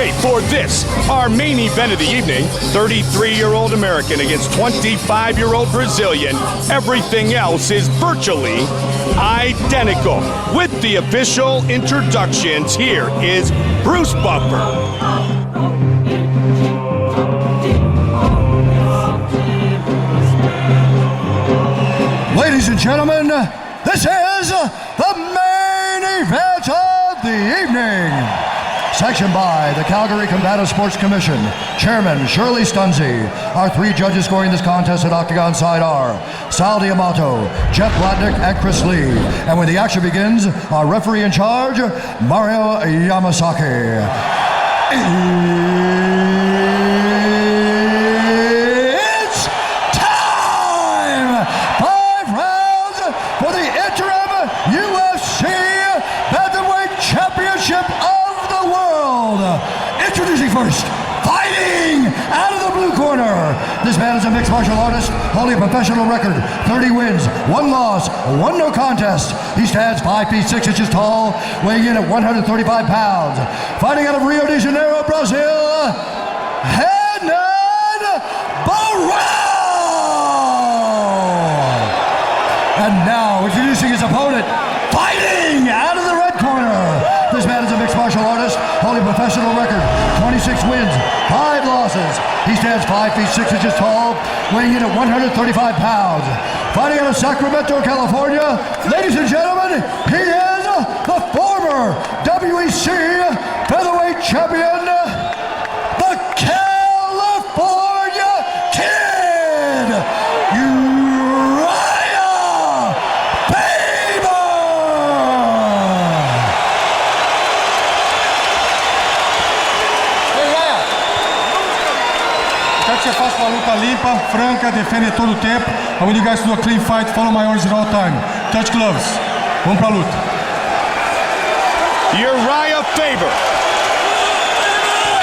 Okay, for this, our main event of the evening, 33-year-old American against 25-year-old Brazilian. Everything else is virtually identical. With the official introductions, here is Bruce Buffer. Ladies and gentlemen, this is the main event of the evening. Sanctioned by the Calgary Combative Sports Commission, Chairman Shirley Stunzi. Our three judges scoring this contest at Octagon side are Sal Diamato, Jeff Blatnick, and Chris Lee. And when the action begins, our referee in charge, Mario Yamasaki. It's time! 5 rounds for the interim UFC Bantamweight Championship of the world. Introducing first, fighting out of the blue corner. This man is a mixed martial artist, holding a professional record, 30 wins, 1 loss, 1 no contest. He stands 5 feet 6 inches tall, weighing in at 135 pounds. Fighting out of Rio de Janeiro, Brazil, Renan Barao. And now introducing his opponent, fighting out of the red corner. This man is a mixed martial artist, holding a professional record, 26 wins, 5 losses. He stands 5 feet 6 inches tall, weighing in at 135 pounds. Fighting out of Sacramento, California, ladies and gentlemen, he is the former WEC featherweight champion, the California Kid, Urijah Faber. Quero que você faça uma luta limpa, franca, defenda todo o tempo. I want you guys to do a clean fight, follow my orders at all time. Touch gloves. Vamos pra luta. Urijah Faber,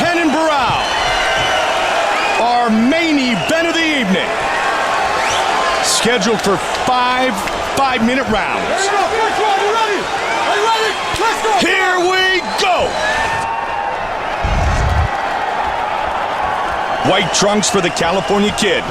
Renan Barao, our main event of the evening. Scheduled for 5 5-minute rounds. Here we go. White trunks for the California Kid.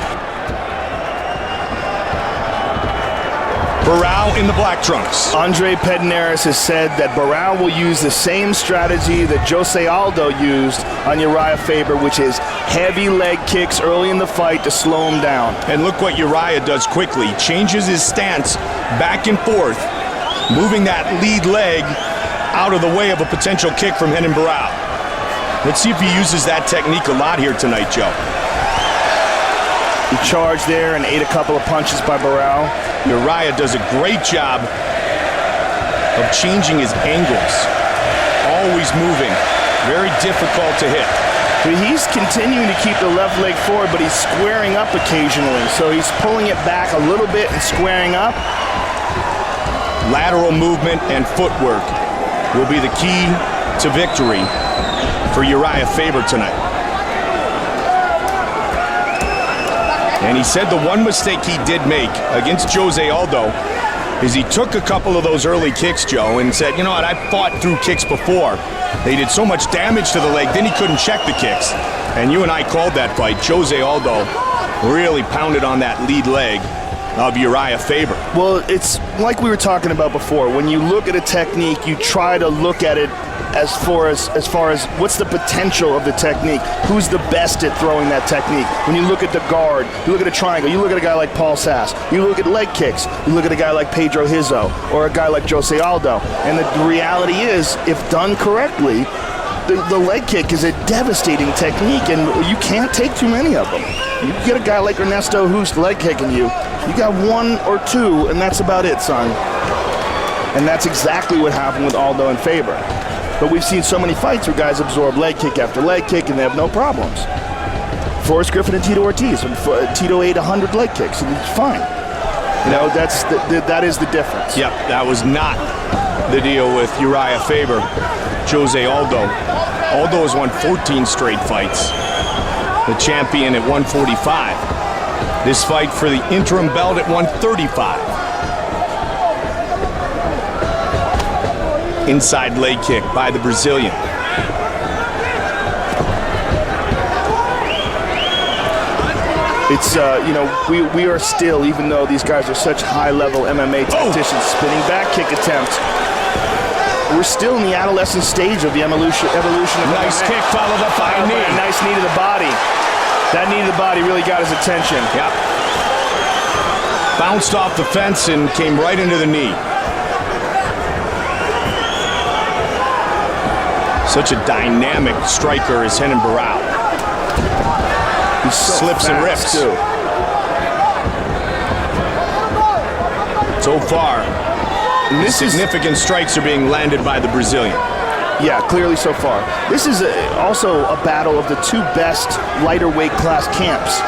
Barao in the black trunks. Andre Pederneiras has said that Barao will use the same strategy that Jose Aldo used on Urijah Faber, which is heavy leg kicks early in the fight to slow him down. And look what Urijah does quickly. Changes his stance back and forth, moving that lead leg out of the way of a potential kick from Renan Barao. Let's see if he uses that technique a lot here tonight, Joe. He charged there and ate a couple of punches by Barao. Urijah does a great job of changing his angles. Always moving. Very difficult to hit. But he's continuing to keep the left leg forward, but he's squaring up occasionally. So he's pulling it back a little bit and squaring up. Lateral movement and footwork will be the key to victory for Urijah Faber tonight. And he said the one mistake he did make against Jose Aldo is he took a couple of those early kicks, Joe, and said, you know what, I fought through kicks before. They did so much damage to the leg, then he couldn't check the kicks. And you and I called that fight. Jose Aldo really pounded on that lead leg of Urijah Faber. Well, it's like we were talking about before. When you look at a technique, you try to look at it as far as what's the potential of the technique, who's the best at throwing that technique. When you look at the guard, you look at a triangle, you look at a guy like Paul Sass, you look at leg kicks, you look at a guy like Pedro Hizzo or a guy like Jose Aldo. And the reality is, if done correctly, the leg kick is a devastating technique, and you can't take too many of them. You get a guy like Ernesto who's leg kicking you, you got 1 or 2, and that's about it, son. And that's exactly what happened with Aldo and Faber. But we've seen so many fights where guys absorb leg kick after leg kick and they have no problems. Forrest Griffin and Tito Ortiz, Tito ate 100 leg kicks and it's fine. You know, that is the difference. Yep, that was not the deal with Urijah Faber, Jose Aldo. Aldo has won 14 straight fights. The champion at 145. This fight for the interim belt at 135. Inside leg kick by the Brazilian. It's, you know, we are still, even though these guys are such high-level MMA tacticians, spinning back kick attempt. We're still in the adolescent stage of the evolution of Nice MMA. kick followed up by a knee. A nice knee to the body. That knee to the body really got his attention. Yep. Bounced off the fence and came right into the knee. Such a dynamic striker is Renan Barao. He Slips and rips. Too. So far, significant strikes are being landed by the Brazilian. Yeah, clearly so far. This is also a battle of the two best lighter weight class camps.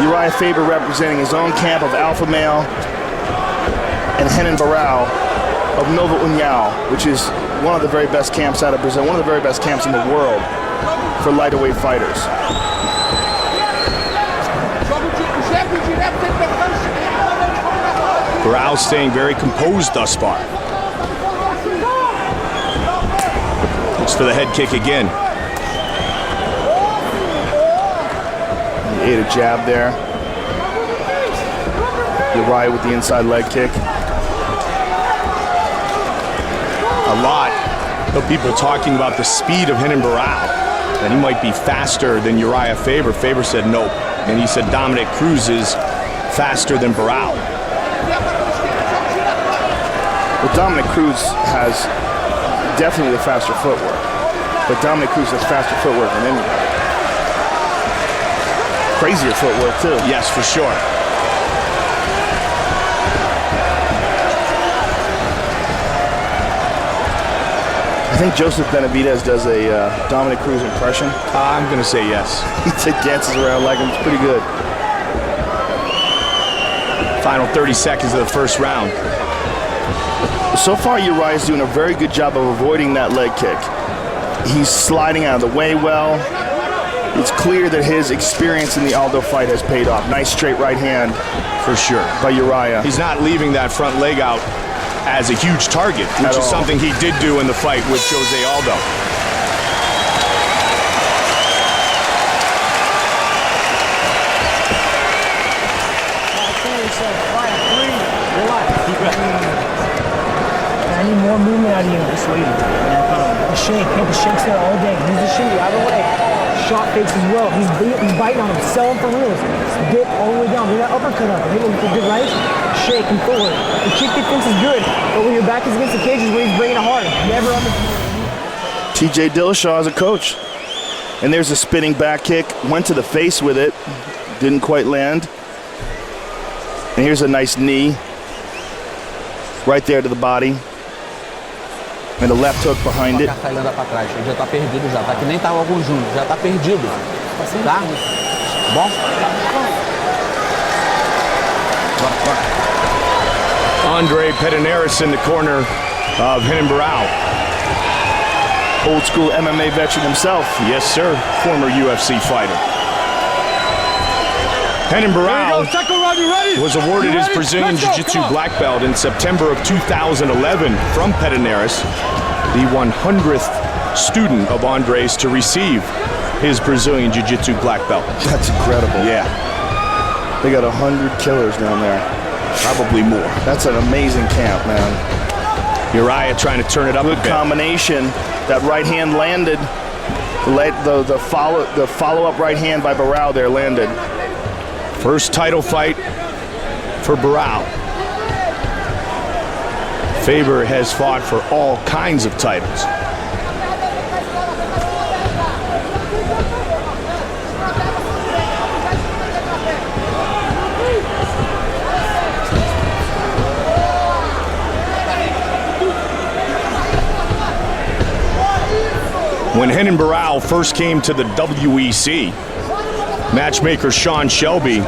Urijah Faber representing his own camp of alpha male, and Renan Barao of Nova União, which is one of the very best camps out of Brazil, one of the very best camps in the world for lighter weight fighters. Barao staying very composed thus far. Looks for the head kick again. He ate a jab there. Urijah with the inside leg kick. A lot of people talking about the speed of Renan Barao, that he might be faster than Urijah Faber. Faber said nope, and he said Dominic Cruz is faster than Barao. Well, Dominic Cruz has definitely the faster footwork, but Dominic Cruz has faster footwork than anybody. Crazier footwork too. Yes, for sure. I think Joseph Benavidez does a Dominic Cruz impression. I'm going to say yes. He dances around like him. It's pretty good. Final 30 seconds of the first round. So far, Urijah's doing a very good job of avoiding that leg kick. He's sliding out of the way well. It's clear that his experience in the Aldo fight has paid off. Nice straight right hand For sure. by Urijah. He's not leaving that front leg out as a huge target, which At is all. something he did do in the fight with Jose Aldo. I need more movement out of you. Just waiting. The shake. Hit the shakes there all day. Use the shake out of the way. Shot fakes as well. He's biting on him. Sell him for reals. Dip all the way down. Bring that uppercut up. Hit him with a good right. Shake and forward. The kick defense is good, but when your back is against the cage is where he's bringing it hard. Never on the... TJ Dillashaw is a coach. And there's a spinning back kick. Went to the face with it. Didn't quite land. And here's a nice knee. Right there to the body. And a left hook behind it. A Tailândia pra trás, ele já tá perdido já, tá que nem tava algum Júnior, já tá perdido, tá? Bom? Andre Pederneiras in the corner of Renan Barao. Old school MMA veteran himself. Yes, sir. Former UFC fighter. Renan Barao was awarded his Brazilian Jiu-Jitsu black belt in September of 2011 from Pederneiras, the 100th student of Andre's to receive his Brazilian Jiu-Jitsu black belt. That's incredible. Yeah, They got 100 killers down there. probably more. That's an amazing camp, man. Urijah trying to turn it up a Good bit. combination. That right hand landed. The follow-up right hand by Barao there landed. First title fight for Barao. Faber has fought for all kinds of titles. When Renan Barao first came to the WEC, matchmaker Sean Shelby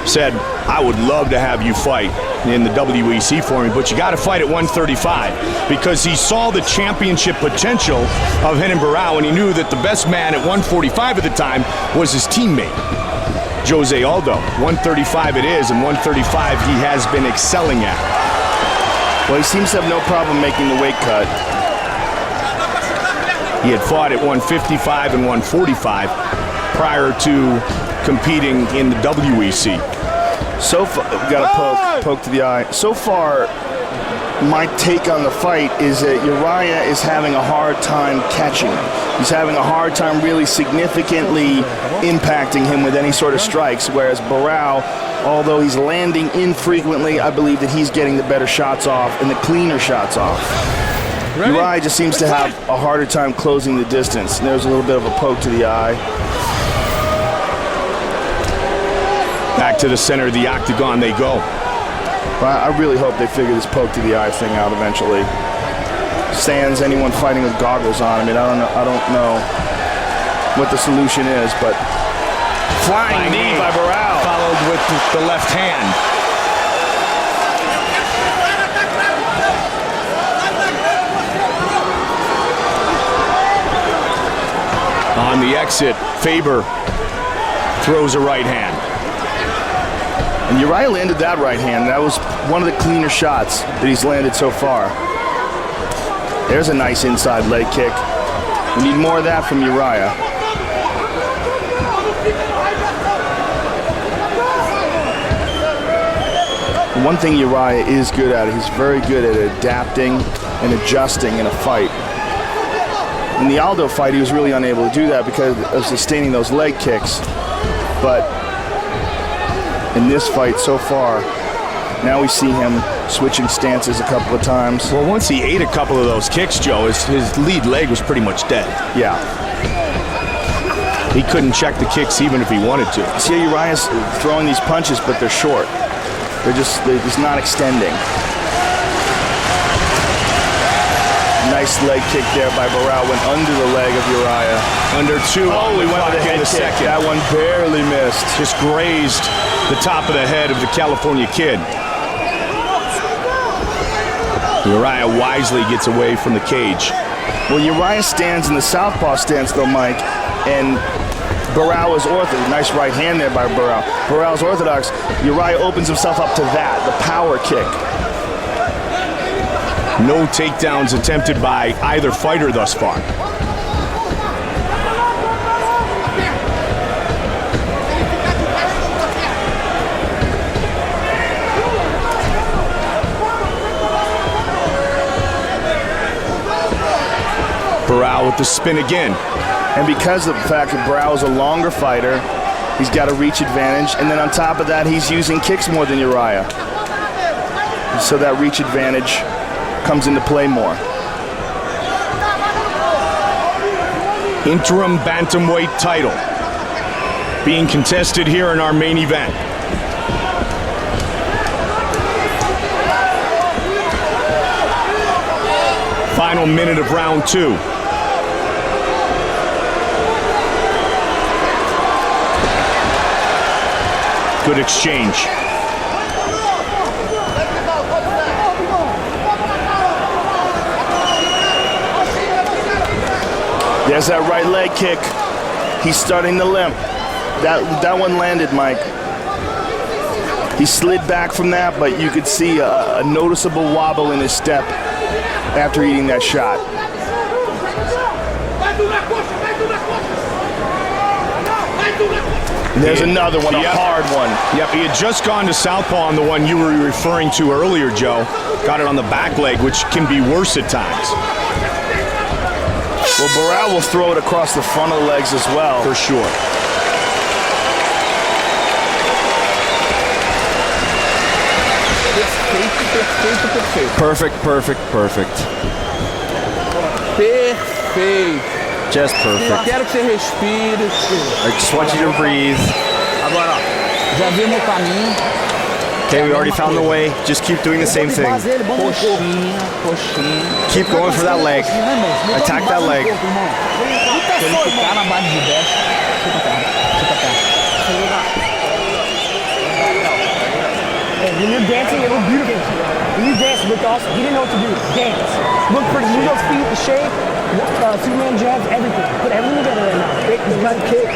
said, I would love to have you fight in the WEC for me, but you got to fight at 135, because he saw the championship potential of Renan Barao, and he knew that the best man at 145 at the time was his teammate, Jose Aldo. 135 it is, and 135 he has been excelling at. Well, he seems to have no problem making the weight cut. He had fought at 155 and 145 prior to competing in the WEC. So far, got a poke to the eye. So far, my take on the fight is that Urijah is having a hard time catching him. He's having a hard time really significantly impacting him with any sort of strikes, whereas Barao, although he's landing infrequently, I believe that he's getting the better shots off and the cleaner shots off. Urijah just seems to have a harder time closing the distance. And there's a little bit of a poke to the eye. Back to the center of the octagon they go. Well, I really hope they figure this poke to the eye thing out eventually. Sans anyone fighting with goggles on. I mean, I don't know what the solution is, but flying knee by Barao, followed with the left hand. On the exit, Faber throws a right hand. And Urijah landed that right hand. That was one of the cleaner shots that he's landed so far. There's a nice inside leg kick. We need more of that from Urijah. One thing Urijah is good at, he's very good at adapting and adjusting in a fight. In the Aldo fight, he was really unable to do that because of sustaining those leg kicks. But in this fight so far, now we see him switching stances a couple of times. Well, once he ate a couple of those kicks, Joe, his lead leg was pretty much dead. Yeah. He couldn't check the kicks even if he wanted to. See, Uriah's throwing these punches, but they're short. They're just not extending. Nice leg kick there by Barao. Went under the leg of Urijah. Under two. Oh, he went with a head kick. Second. That one barely missed. Just grazed the top of the head of the California Kid. Urijah wisely gets away from the cage. Well, Urijah stands in the southpaw stance, though, Mike, and Barao is orthodox. Nice right hand there by Barao. Barao's orthodox. Urijah opens himself up to that, the power kick. No takedowns attempted by either fighter thus far. Barao with the spin again. And because of the fact that Barao is a longer fighter, he's got a reach advantage. And then on top of that, he's using kicks more than Urijah. So that reach advantage comes into play more. Interim bantamweight title being contested here in our main event. Final minute of round two. Good exchange. There's that right leg kick. He's starting to limp. That one landed, Mike. He slid back from that, but you could see a noticeable wobble in his step after eating that shot. There's another one, a hard one. Yep, he had just gone to southpaw on the one you were referring to earlier, Joe. Got it on the back leg, which can be worse at times. Well, Barao will throw it across the front of the legs as well. For sure. Perfect, perfect, perfect. Perfeito. Just perfect. Eu quero que você respire. I just want you to breathe. Agora, ó, já vimos o caminho. Okay, we already found the way. Just keep doing the same thing. Coxinha, coxinha. Keep going for that leg. Attack that leg. Se ele ficar na base de 10, fica perto. Fica perto. When you're dancing, it look beautiful. When you dance with us, he didn't know what to do. Dance. Look pretty. Move those feet, the shape, Superman jabs, everything. Put everything together right now. Fake left kick.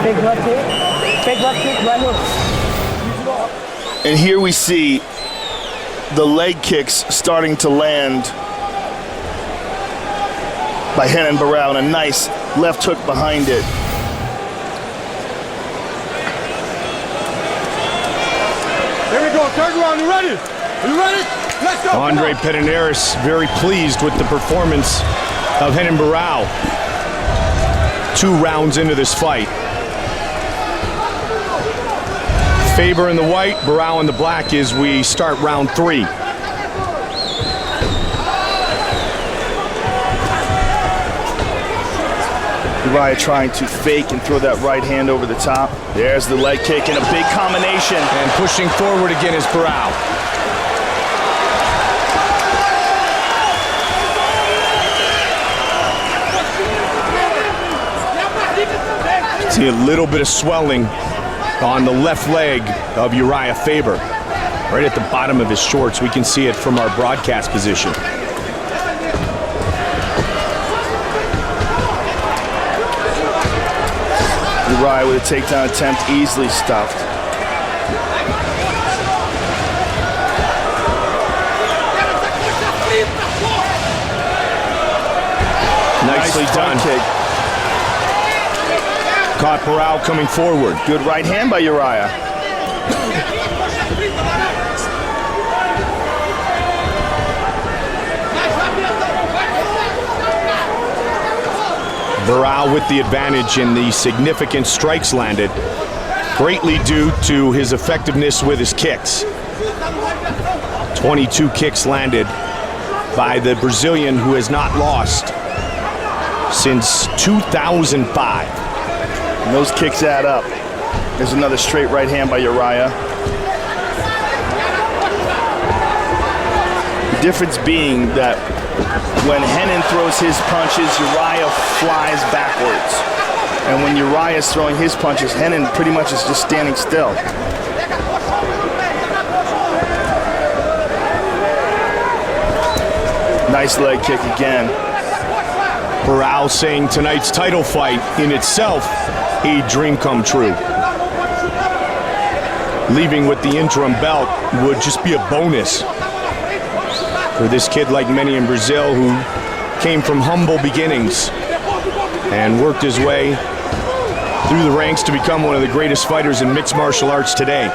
Fake left kick. Fake left kick, right hook. And here we see the leg kicks starting to land by Renan Barao, and a nice left hook behind it. go. Third round. You ready? You ready? Let's go. Andre Pederneiras very pleased with the performance of Renan Barao. 2 rounds into this fight. Faber in the white, Barao in the black as we start round 3. Urijah trying to fake and throw that right hand over the top. There's the leg kick and a big combination. And pushing forward again is Barao. See a little bit of swelling on the left leg of Urijah Faber. Right at the bottom of his shorts. We can see it from our broadcast position. Urijah with a takedown attempt, easily stuffed. Nicely done. Kick. Caught Barao coming forward. Good right hand by Urijah. Barao with the advantage in the significant strikes landed, greatly due to his effectiveness with his kicks. 22 kicks landed by the Brazilian, who has not lost since 2005. And those kicks add up. There's another straight right hand by Urijah. The difference being that when Renan throws his punches, Urijah flies backwards. And when Urijah is throwing his punches, Renan pretty much is just standing still. Nice leg kick again. Barao saying tonight's title fight in itself a dream come true. Leaving with the interim belt would just be a bonus for this kid, like many in Brazil, who came from humble beginnings and worked his way through the ranks to become one of the greatest fighters in mixed martial arts today.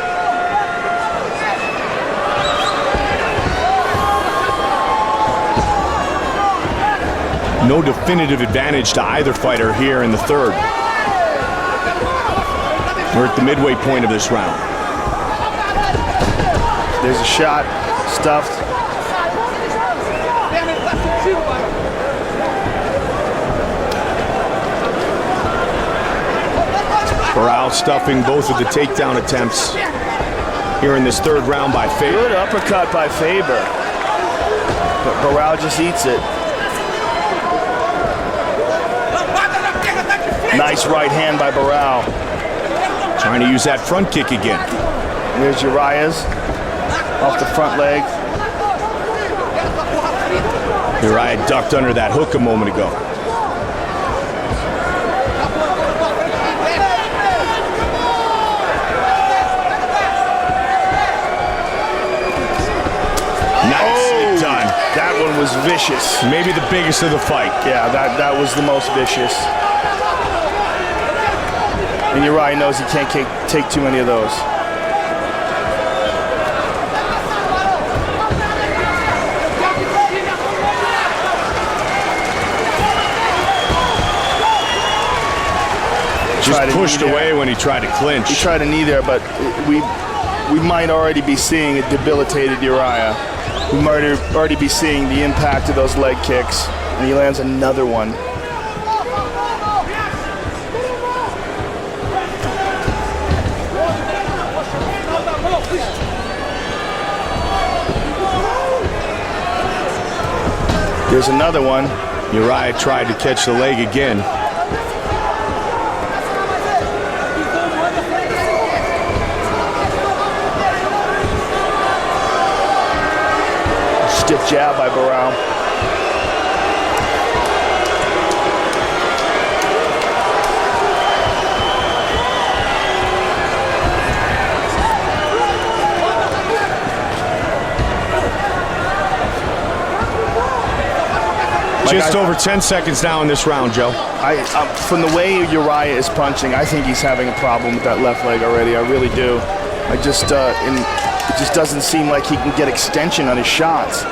No definitive advantage to either fighter here in the third. We're at the midway point of this round. There's a shot, stuffed. Barao stuffing both of the takedown attempts here in this third round by Faber. Good uppercut by Faber. But Barao just eats it. Nice right hand by Barao. Trying to use that front kick again. Here's Urijah's off the front leg. Urijah ducked under that hook a moment ago. Nicely done. That one was vicious. Maybe the biggest of the fight. Yeah, that was the most vicious. And Urijah knows he can't take too many of those. Just pushed away when he tried to clinch. He tried a knee there, but we might already be seeing a debilitated Urijah. We might already be seeing the impact of those leg kicks. And he lands another one. There's another one. Urijah tried to catch the leg again. Stiff jab by Barao. Just over 10 seconds now in this round, Joe. From the way Urijah is punching, I think he's having a problem with that left leg already. I really do. It's just doesn't seem like he can get extension on his shots.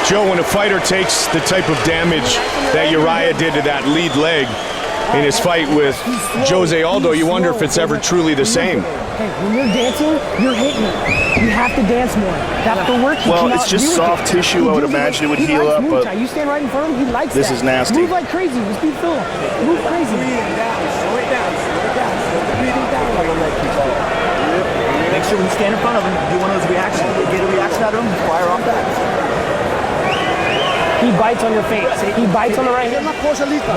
Joe, when a fighter takes the type of damage that Urijah did to that lead leg in his fight with Jose Aldo, you wonder if it's ever truly the same. Hey, when you're dancing, you're hitting it. You have to dance more. That's the work. Well, it's just soft tissue. I would imagine it would heal up, but you stand right in front of him, he likes this that. is nasty. Move like crazy. Just be Phil. Move crazy. Breathing down. Slow it down. Breathing down. Make sure when you stand in front of him, do one of those reactions. Get a reaction out of him, fire off that. He bites on your face. He bites on the right hand. Já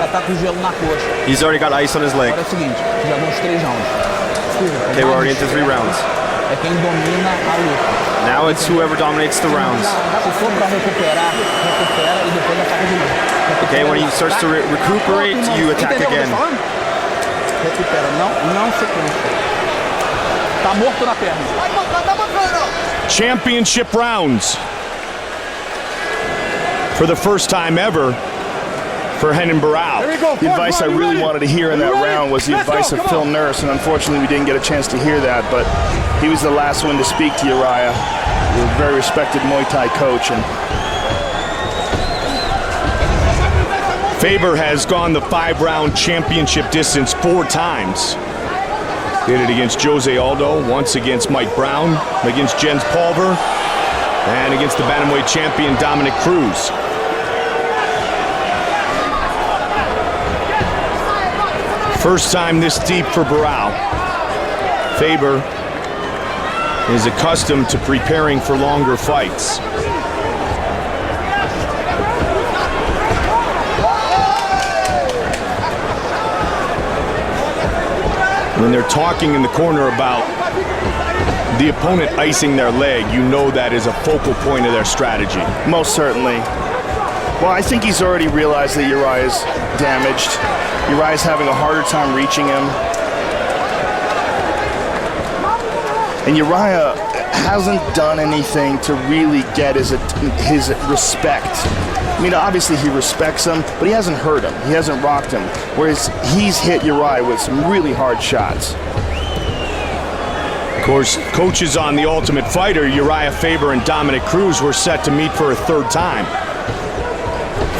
tá com gelo na coxa. He's already got ice on his leg. Agora é o seguinte, já vão os 3 rounds. They were already into 3 rounds. É quem domina a luta. Now it's whoever dominates the rounds. Se for pra recuperar, recupera e depois ataca de novo. Okay, when he starts to recuperate, you attack again. Recupera, não se cansa. Tá morto na perna. Championship rounds. For the first time ever for Renan Barao. the advice I really wanted to hear in that round was the advice of Phil Nurse, and unfortunately we didn't get a chance to hear that, but he was the last one to speak to Urijah. He was a very respected Muay Thai coach. And Faber has gone the 5-round championship distance 4 times. Did it against Jose Aldo, once against Mike Brown, against Jens Pulver, and against the bantamweight champion Dominic Cruz. First time this deep for Barao. Faber is accustomed to preparing for longer fights. When they're talking in the corner about the opponent icing their leg, you know that is a focal point of their strategy. most certainly. Well, I think he's already realized that Urijah's damaged. Urijah's having a harder time reaching him. And Urijah hasn't done anything to really get his respect. I mean, obviously he respects him, but he hasn't hurt him. He hasn't rocked him. Whereas he's hit Urijah with some really hard shots. Of course, coaches on The Ultimate Fighter, Urijah Faber and Dominic Cruz, were set to meet for a 3rd time.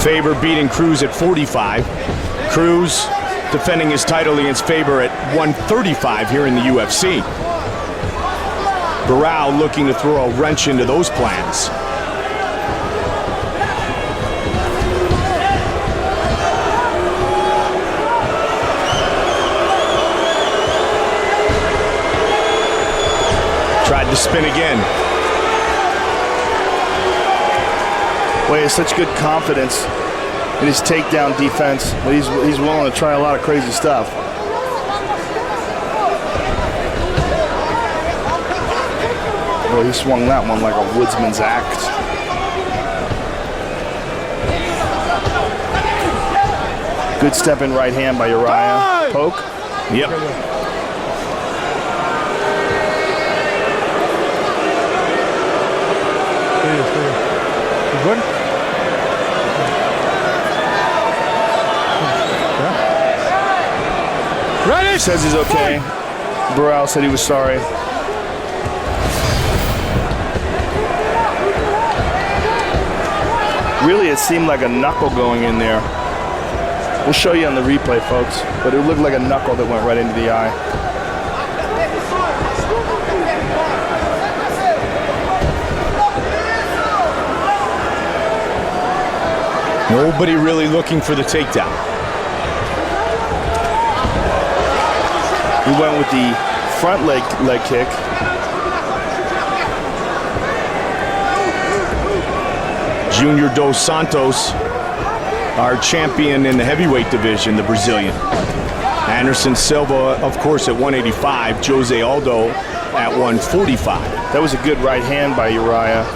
Faber beating Cruz at 45. Cruz defending his title against Faber at 135 here in the UFC. Barao looking to throw a wrench into those plans. Tried to spin again. Well, he has such good confidence in his takedown defense that he's willing to try a lot of crazy stuff. Well, he swung that one like a woodsman's axe. Good step in right hand by Urijah. Poke. Yep. Good? Ready? Says he's okay. Barao said he was sorry. Really, it seemed like a knuckle going in there. We'll show you on the replay, folks, but it looked like a knuckle that went right into the eye. Nobody really looking for the takedown. He went with the front leg kick. Junior Dos Santos, our champion in the heavyweight division, the Brazilian. Anderson Silva, of course, at 185. Jose Aldo at 145. That was a good right hand by Urijah.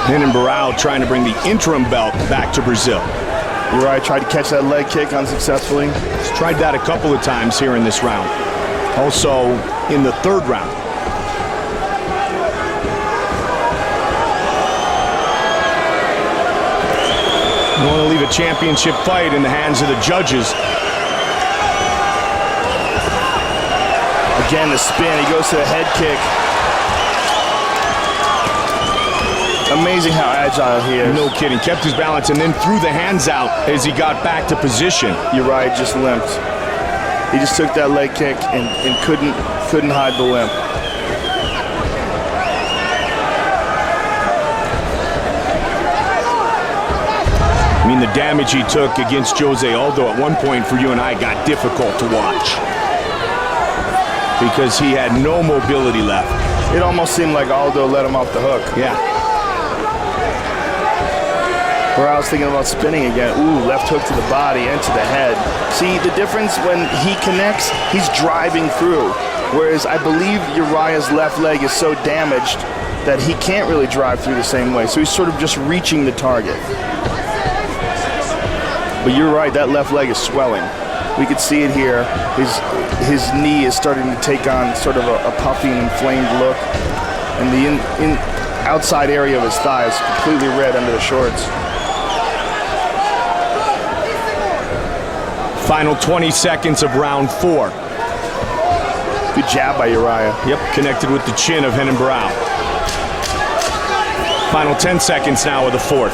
Renan Barao trying to bring the interim belt back to Brazil. Urijah tried to catch that leg kick unsuccessfully. He's tried that a couple of times here in this round. Also in the 3rd round. You want to leave a championship fight in the hands of the judges. Again, the spin. He goes to the head kick. Amazing how agile he is. No kidding. Kept his balance and then threw the hands out as he got back to position. Urijah just limped. He just took that leg kick and couldn't hide the limp. I mean, the damage he took against Jose Aldo at one point for you and I got difficult to watch because he had no mobility left. It almost seemed like Aldo let him off the hook. Yeah. Where I was thinking about spinning again. Ooh, left hook to the body and to the head. See, the difference when he connects, he's driving through. Whereas I believe Urijah's left leg is so damaged that he can't really drive through the same way. So he's sort of just reaching the target. But you're right, that left leg is swelling. We could see it here. His knee is starting to take on sort of a puffy and inflamed look. And the outside area of his thigh is completely red under the shorts. Final 20 seconds of round 4. Good jab by Urijah. Yep, connected with the chin of Renan Barao. Final 10 seconds now of the 4th.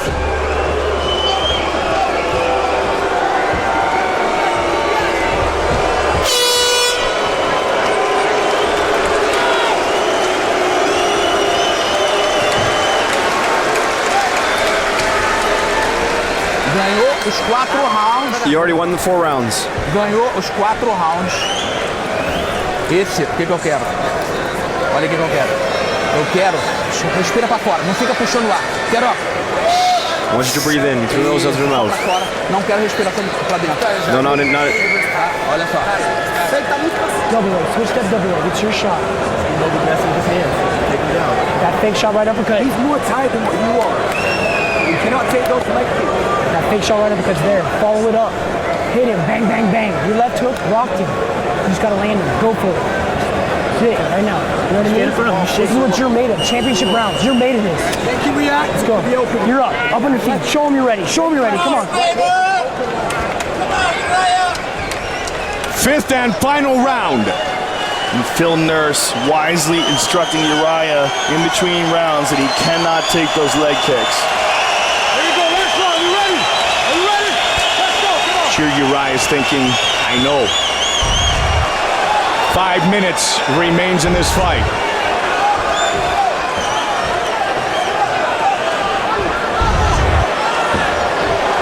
Ganhou os 4 rounds. You already won the 4 rounds. Ganhou os 4 rounds. Esse, o que eu quero? Olha o que eu quero. Eu quero. Respira pra fora, não fica puxando o ar. Quero, ó. I want you to breathe in through those other mouth. Pra fora. Não quero respirar pra dentro. No, not. Olha só. Double leg, switch that double leg. It's your shot. You know the best with his hands. Take him down. That fake shot right uppercut. He's more tired than what you are. You cannot take those leg kicks. That fake shot right uppercut's there. Follow it up. Hit him. Bang, bang, bang. Your left hook rocked him. You just gotta land him. Go for it. Hit it right now. You know what I mean? Stand in front of him. This is what you're made of. Championship rounds. You're made of this. Make him react. Let's go. You're up. Up on your feet. Show him you're ready. Show him you're ready. Come on. 5th and final round. And Phil Nurse wisely instructing Urijah in between rounds that he cannot take those leg kicks. Sure, Uriah's thinking, I know. 5 minutes remains in this fight.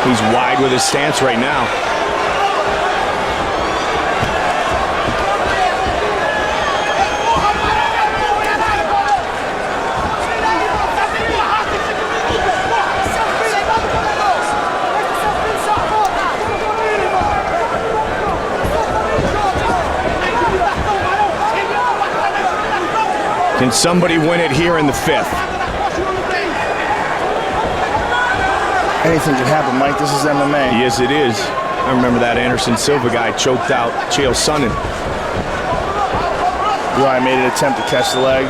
He's wide with his stance right now. Can somebody win it here in the 5th? Anything can happen, Mike. This is MMA. Yes, it is. I remember that Anderson Silva guy choked out Chael Sonnen. Urijah made an attempt to catch the leg.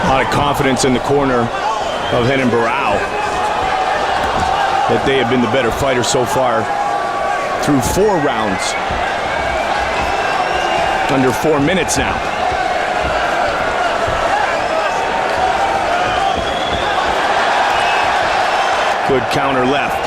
A lot of confidence in the corner of Renan Barao that they have been the better fighter so far through 4 rounds. Under 4 minutes now. Good counter left.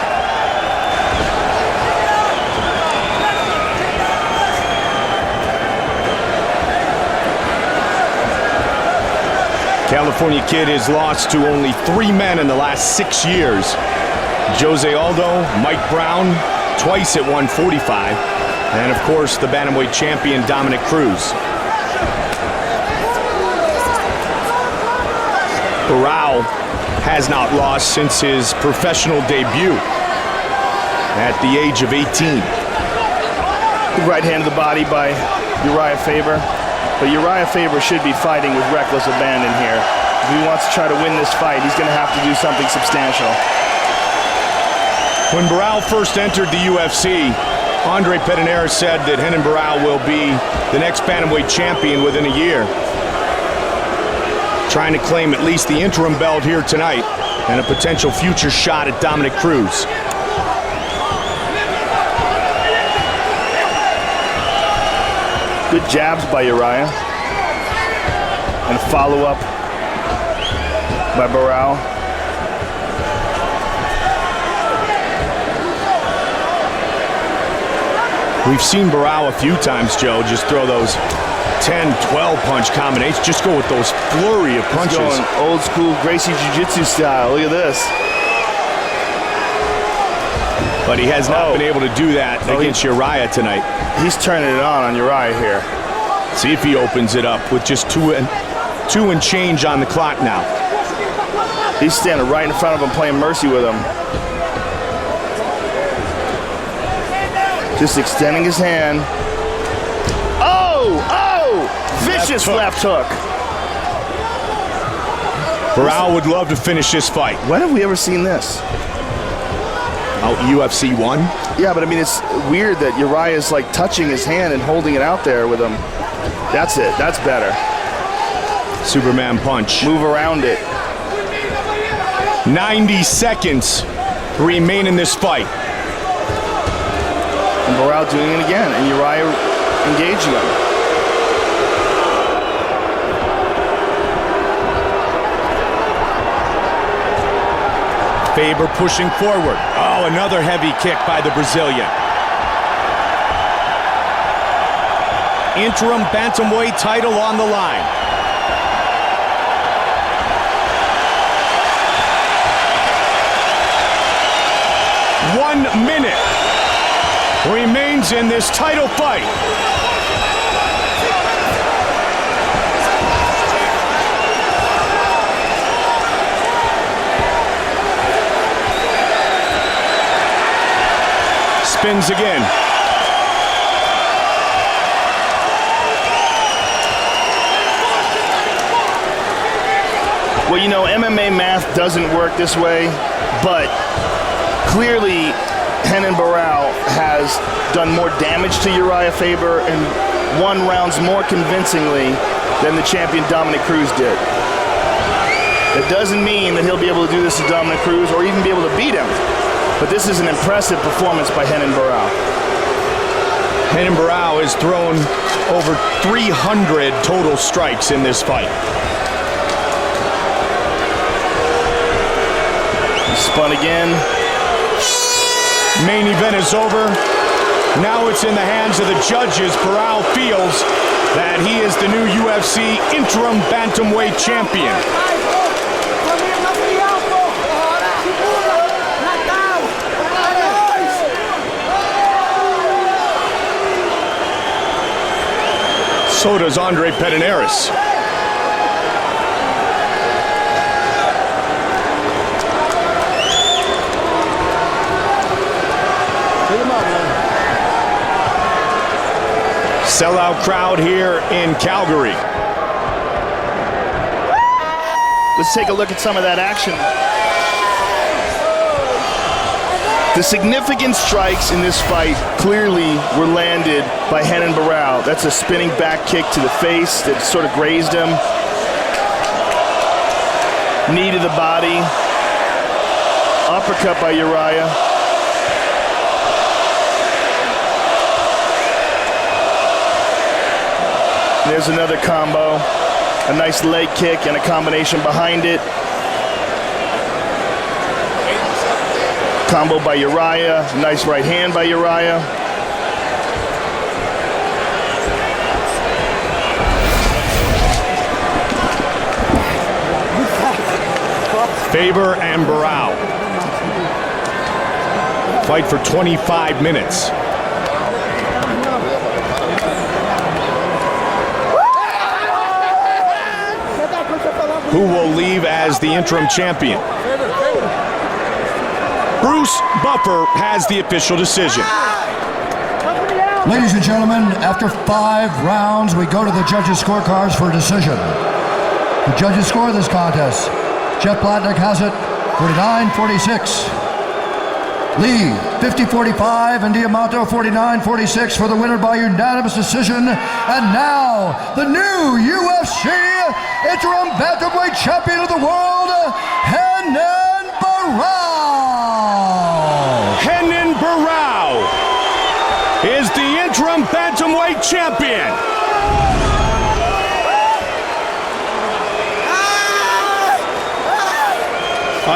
California Kid has lost to only 3 men in the last 6 years. Jose Aldo, Mike Brown, twice at 145. And, of course, the bantamweight champion, Dominic Cruz. Barao has not lost since his professional debut at the age of 18. Good right hand to the body by Urijah Faber. But Urijah Faber should be fighting with reckless abandon here. If he wants to try to win this fight, he's going to have to do something substantial. When Barao first entered the UFC, Andre Pedernera said that Renan Barao will be the next bantamweight champion within a year. Trying to claim at least the interim belt here tonight. and a potential future shot at Dominic Cruz. Good jabs by Urijah. And a follow-up by Barao. We've seen Barao a few times, Joe, just throw those 10, 12 punch combinations. Just go with those flurry of punches. He's going old school Gracie Jiu-Jitsu style. Look at this. But he has not been able to do that against Urijah tonight. He's turning it on Urijah here. See if he opens it up with just two and change on the clock now. He's standing right in front of him, playing mercy with him. Just extending his hand. Oh! Vicious left hook. Barao would love to finish this fight. When have we ever seen this? Out UFC 1? Yeah, but I mean, it's weird that Urijah is like touching his hand and holding it out there with him. That's it. That's better. Superman punch. Move around it. 90 seconds remain in this fight. And Barao doing it again, and Urijah engaging him. Faber pushing forward. Oh, another heavy kick by the Brazilian. Interim bantamweight title on the line. One minute remains in this title fight. Spins again. Well, you know, MMA math doesn't work this way, but clearly Renan Barao has done more damage to Urijah Faber and won rounds more convincingly than the champion Dominic Cruz did. That doesn't mean that he'll be able to do this to Dominic Cruz or even be able to beat him. But this is an impressive performance by Renan Barao. Renan Barao has thrown over 300 total strikes in this fight. He spun again. Main event is over. Now it's in the hands of the judges. Barao feels that he is the new UFC interim bantamweight champion. So does Andre Pederneiras. Sellout crowd here in Calgary. Let's take a look at some of that action. The significant strikes in this fight clearly were landed by Renan Barao. That's a spinning back kick to the face that sort of grazed him. Knee to the body. Uppercut by Urijah. There's another combo. A nice leg kick and a combination behind it. Combo by Urijah. Nice right hand by Urijah. Faber and Barao. Fight for 25 minutes. Who will leave as the interim champion? Bruce Buffer has the official decision. Ladies and gentlemen, after 5 rounds, we go to the judges' scorecards for a decision. The judges score this contest. Jeff Blatnick has it 49-46. Lee 50-45 and Diamato 49-46 for the winner by unanimous decision. And now the new UFC interim bantamweight champion of the world, Renan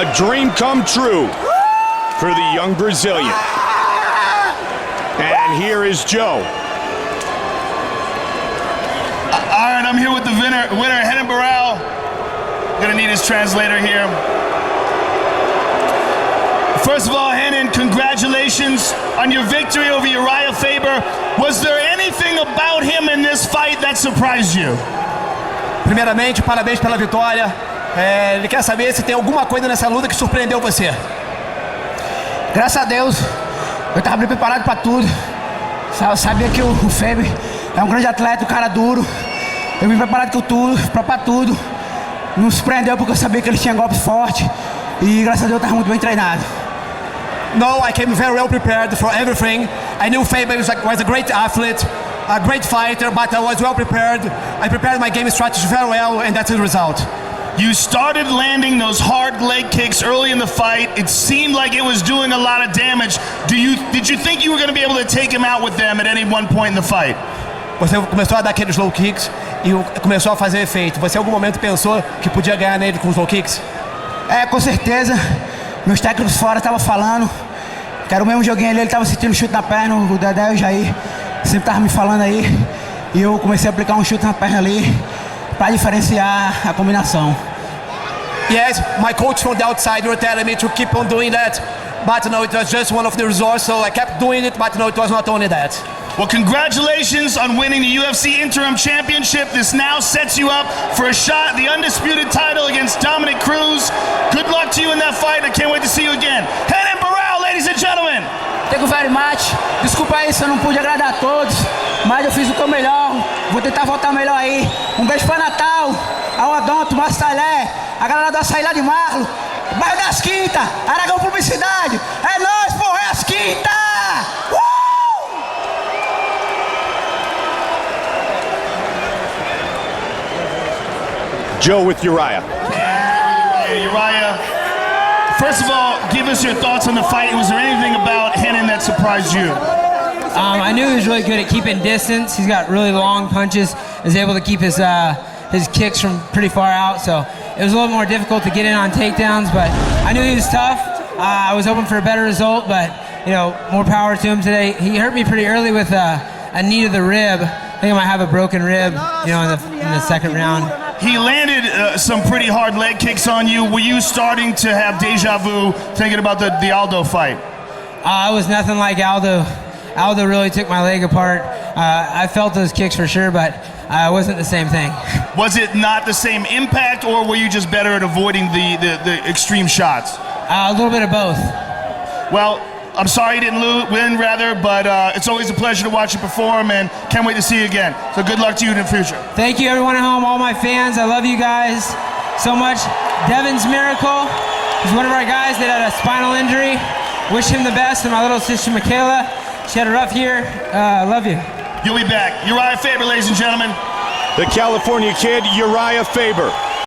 A dream come true for the young Brazilian. And here is Joe. All right, I'm here with the winner Renan Barao. Gonna need his translator here. First of all, Renan, congratulations on your victory over Urijah Faber. Was there anything about him in this fight that surprised you? Primeiramente, parabéns pela vitória. Ele quer saber se tem alguma coisa nessa luta que surpreendeu você. Graças a Deus, eu estava bem preparado para tudo. Eu sabia que o Faber é um grande atleta, um cara duro. Eu vim preparado para tudo. Não surpreendeu porque eu sabia que ele tinha golpes fortes. E graças a Deus eu estava muito bem treinado. No, I came very well prepared for everything. I knew Faber was a great athlete, a great fighter, but I was well prepared. I prepared my game strategy very well, and that's the result. You started landing those hard leg kicks early in the fight. It seemed like it was doing a lot of damage. Did you think you were going to be able to take him out with them at any one point in the fight? Você começou a dar aqueles low kicks e começou a fazer efeito. Você em algum momento pensou que podia ganhar nele com os low kicks? Com certeza. Meus técnicos fora estavam falando que era o mesmo joguinho ali, ele estava sentindo chute na perna, o Dedé e o Jair sempre estavam me falando aí. E eu comecei a aplicar um chute na perna ali para diferenciar a combinação. Yes, my coach from the outside were telling me to keep on doing that, but no, it was just one of the results, so I kept doing it, but no, it was not only that. Well, congratulations on winning the UFC Interim Championship. This now sets you up for a shot at the undisputed title against Dominic Cruz. Good luck to you in that fight. I can't wait to see you again. Renan Barao, ladies and gentlemen. Thank you very much. Desculpa aí se eu não pude agradar a todos, mas eu fiz o que é melhor. Vou tentar voltar melhor aí. Um beijo para Natal, ao Adonto, Mastalé, a galera do Açaí lá de Marlo, bairro das Quintas, Aragão Publicidade. É nóis, porra, é as Quintas! Joe with Urijah. Urijah, first of all, give us your thoughts on the fight. Was there anything about Renan that surprised you? I knew he was really good at keeping distance. He's got really long punches. Is able to keep his kicks from pretty far out. So it was a little more difficult to get in on takedowns. But I knew he was tough. I was hoping for a better result, but more power to him today. He hurt me pretty early with a knee to the rib. I think I might have a broken rib, in the second round. He landed some pretty hard leg kicks on you. Were you starting to have deja vu thinking about the Aldo fight? I was nothing like Aldo. Aldo really took my leg apart. I felt those kicks for sure, but it wasn't the same thing. Was it not the same impact, or were you just better at avoiding the extreme shots? A little bit of both. Well, I'm sorry you didn't win, but it's always a pleasure to watch you perform, and can't wait to see you again. So good luck to you in the future. Thank you, everyone at home, all my fans. I love you guys so much. Devin's Miracle is one of our guys that had a spinal injury. Wish him the best, and my little sister Michaela. She had a rough year. Love you. You'll be back. Urijah Faber, ladies and gentlemen. The California kid, Urijah Faber.